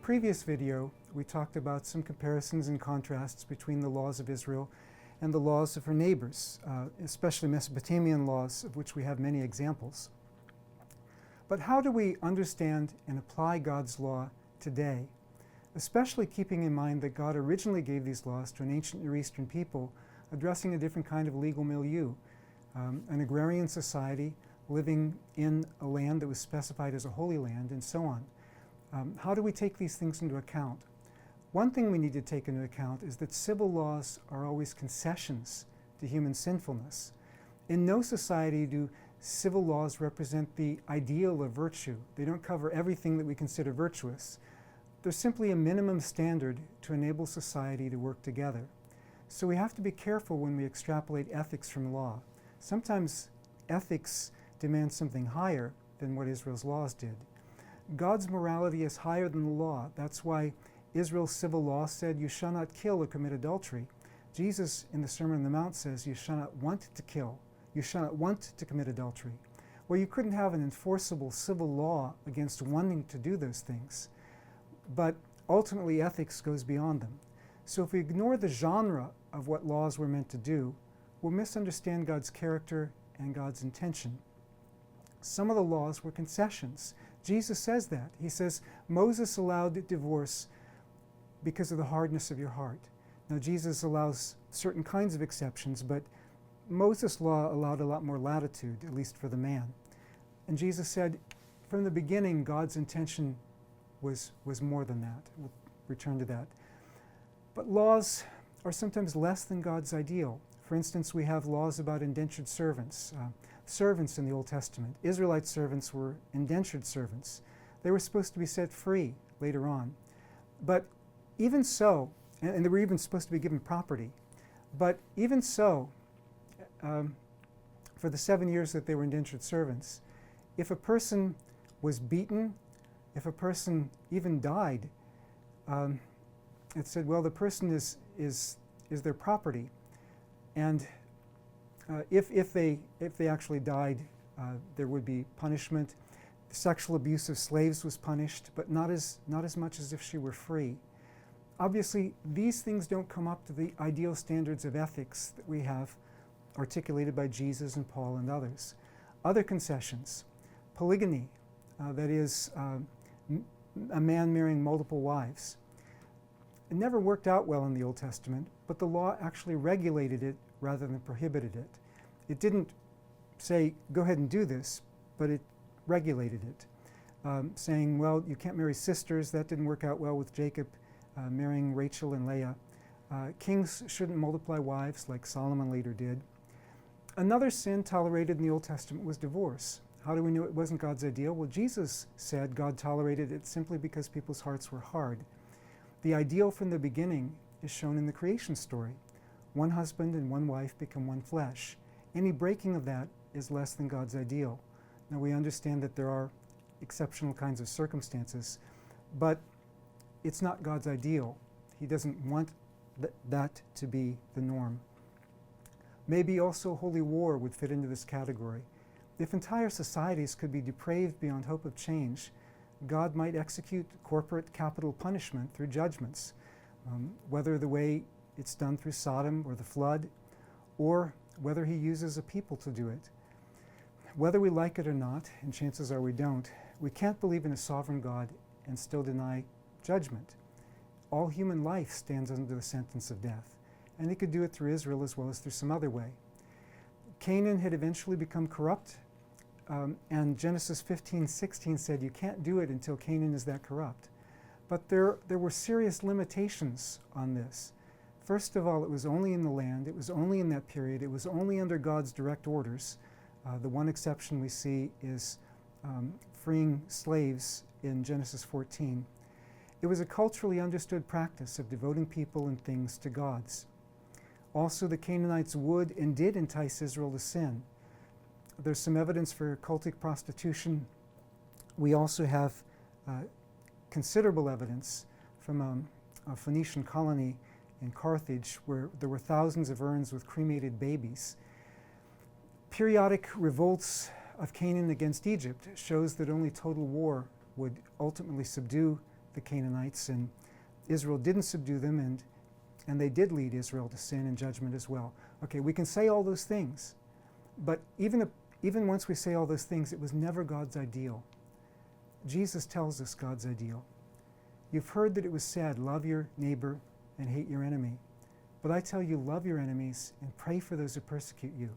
previous video, we talked about some comparisons and contrasts between the laws of Israel and the laws of her neighbors, especially Mesopotamian laws, of which we have many examples. But how do we understand and apply God's law today, especially keeping in mind that God originally gave these laws to an ancient Near Eastern people addressing a different kind of legal milieu, an agrarian society living in a land that was specified as a holy land, and so on. How do we take these things into account? One thing we need to take into account is that civil laws are always concessions to human sinfulness. In no society do civil laws represent the ideal of virtue. They don't cover everything that we consider virtuous. They're simply a minimum standard to enable society to work together. So we have to be careful when we extrapolate ethics from law. Sometimes ethics demand something higher than what Israel's laws did. God's morality is higher than the law. That's why Israel's civil law said, "You shall not kill or commit adultery." Jesus in the Sermon on the Mount says, "You shall not want to kill. You shall not want to commit adultery." Well, you couldn't have an enforceable civil law against wanting to do those things. But ultimately, ethics goes beyond them. So if we ignore the genre of what laws were meant to do, we'll misunderstand God's character and God's intention. Some of the laws were concessions. Jesus says that. He says, Moses allowed divorce because of the hardness of your heart. Now, Jesus allows certain kinds of exceptions, but Moses' law allowed a lot more latitude, at least for the man. And Jesus said, from the beginning, God's intention was more than that. We'll return to that. But laws are sometimes less than God's ideal. For instance, we have laws about indentured servants. Servants in the Old Testament. Israelite servants were indentured servants. They were supposed to be set free later on. But even so, and they were even supposed to be given property, but even so, for the 7 years that they were indentured servants, if a person was beaten, if a person even died, it said, well, the person is their property. And if they actually died, there would be punishment. The sexual abuse of slaves was punished, but not as much as if she were free. Obviously, these things don't come up to the ideal standards of ethics that we have articulated by Jesus and Paul and others. Other concessions, polygamy, that is, a man marrying multiple wives. It never worked out well in the Old Testament, but the law actually regulated it rather than prohibited it. It didn't say, go ahead and do this, but it regulated it, saying, well, you can't marry sisters. That didn't work out well with Jacob marrying Rachel and Leah. Kings shouldn't multiply wives like Solomon later did. Another sin tolerated in the Old Testament was divorce. How do we know it wasn't God's ideal? Well, Jesus said God tolerated it simply because people's hearts were hard. The ideal from the beginning is shown in the creation story. One husband and one wife become one flesh. Any breaking of that is less than God's ideal. Now, we understand that there are exceptional kinds of circumstances, but it's not God's ideal. He doesn't want that to be the norm. Maybe also holy war would fit into this category. If entire societies could be depraved beyond hope of change, God might execute corporate capital punishment through judgments, whether the way it's done through Sodom or the flood, or whether he uses a people to do it. Whether we like it or not, and chances are we don't, we can't believe in a sovereign God and still deny judgment. All human life stands under the sentence of death, and he could do it through Israel as well as through some other way. Canaan had eventually become corrupt, and Genesis 15:16 said you can't do it until Canaan is that corrupt. But there were serious limitations on this. First of all, it was only in the land, it was only in that period, it was only under God's direct orders. The one exception we see is freeing slaves in Genesis 14. It was a culturally understood practice of devoting people and things to gods. Also, the Canaanites would and did entice Israel to sin. There's some evidence for cultic prostitution. We also have considerable evidence from a Phoenician colony in Carthage where there were thousands of urns with cremated babies. Periodic revolts of Canaan against Egypt shows that only total war would ultimately subdue the Canaanites, and Israel didn't subdue them, and they did lead Israel to sin and judgment as well. Okay, we can say all those things, but even once we say all those things, it was never God's ideal. Jesus tells us God's ideal. You've heard that it was said, love your neighbor and hate your enemy. But I tell you, love your enemies and pray for those who persecute you,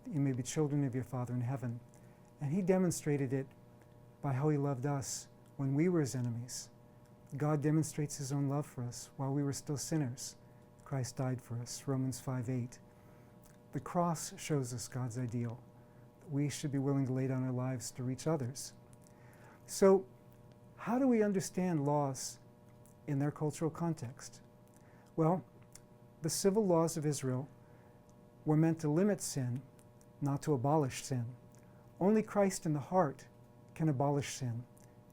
that you may be children of your Father in heaven. And he demonstrated it by how he loved us when we were his enemies. God demonstrates his own love for us while we were still sinners. Christ died for us, Romans 5:8. The cross shows us God's ideal. We should be willing to lay down our lives to reach others. So, how do we understand laws in their cultural context? Well, the civil laws of Israel were meant to limit sin, not to abolish sin. Only Christ in the heart can abolish sin,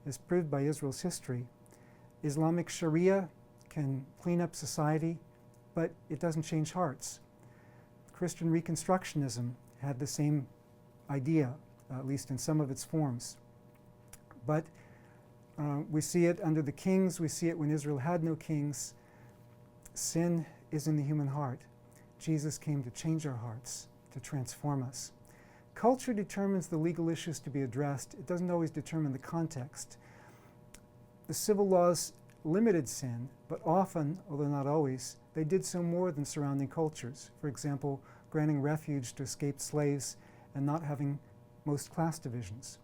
as proved by Israel's history. Islamic Sharia can clean up society, but it doesn't change hearts. Christian Reconstructionism had the same idea, at least in some of its forms. But we see it under the kings, we see it when Israel had no kings. Sin is in the human heart. Jesus came to change our hearts, to transform us. Culture determines the legal issues to be addressed. It doesn't always determine the context. The civil laws limited sin, but often, although not always, they did so more than surrounding cultures. For example, granting refuge to escaped slaves and not having most class divisions.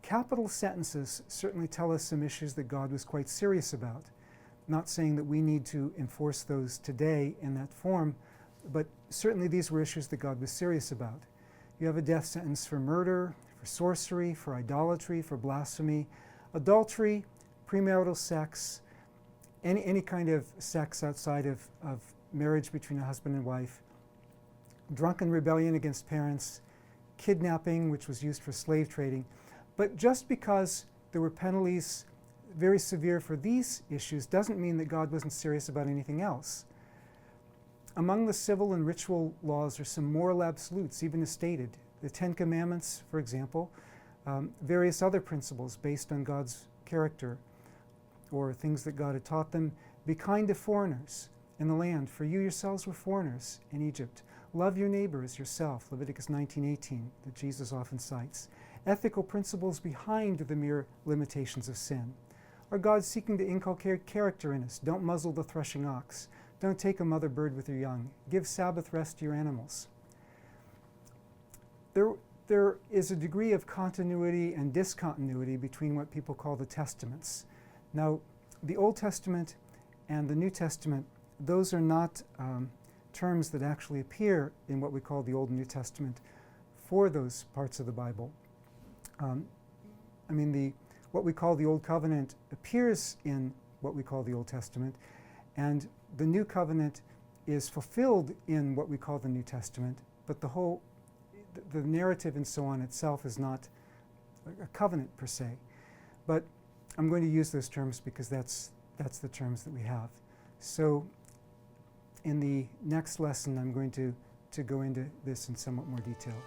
Capital sentences certainly tell us some issues that God was quite serious about. Not saying that we need to enforce those today in that form, but certainly these were issues that God was serious about. You have a death sentence for murder, for sorcery, for idolatry, for blasphemy, adultery, premarital sex, any kind of sex outside of marriage between a husband and wife, drunken rebellion against parents, kidnapping, which was used for slave trading. But just because there were penalties very severe for these issues doesn't mean that God wasn't serious about anything else. Among the civil and ritual laws are some moral absolutes, even as stated. The Ten Commandments, for example, various other principles based on God's character or things that God had taught them. Be kind to foreigners in the land, for you yourselves were foreigners in Egypt. Love your neighbor as yourself, Leviticus 19:18, that Jesus often cites. Ethical principles behind the mere limitations of sin. Are God seeking to inculcate character in us? Don't muzzle the threshing ox. Don't take a mother bird with your young. Give Sabbath rest to your animals. There is a degree of continuity and discontinuity between what people call the Testaments. Now, the Old Testament and the New Testament, those are not terms that actually appear in what we call the Old and New Testament for those parts of the Bible. What we call the Old Covenant appears in what we call the Old Testament, and the New Covenant is fulfilled in what we call the New Testament, but the narrative and so on itself is not a covenant per se. But I'm going to use those terms because that's the terms that we have. So in the next lesson, I'm going to go into this in somewhat more detail.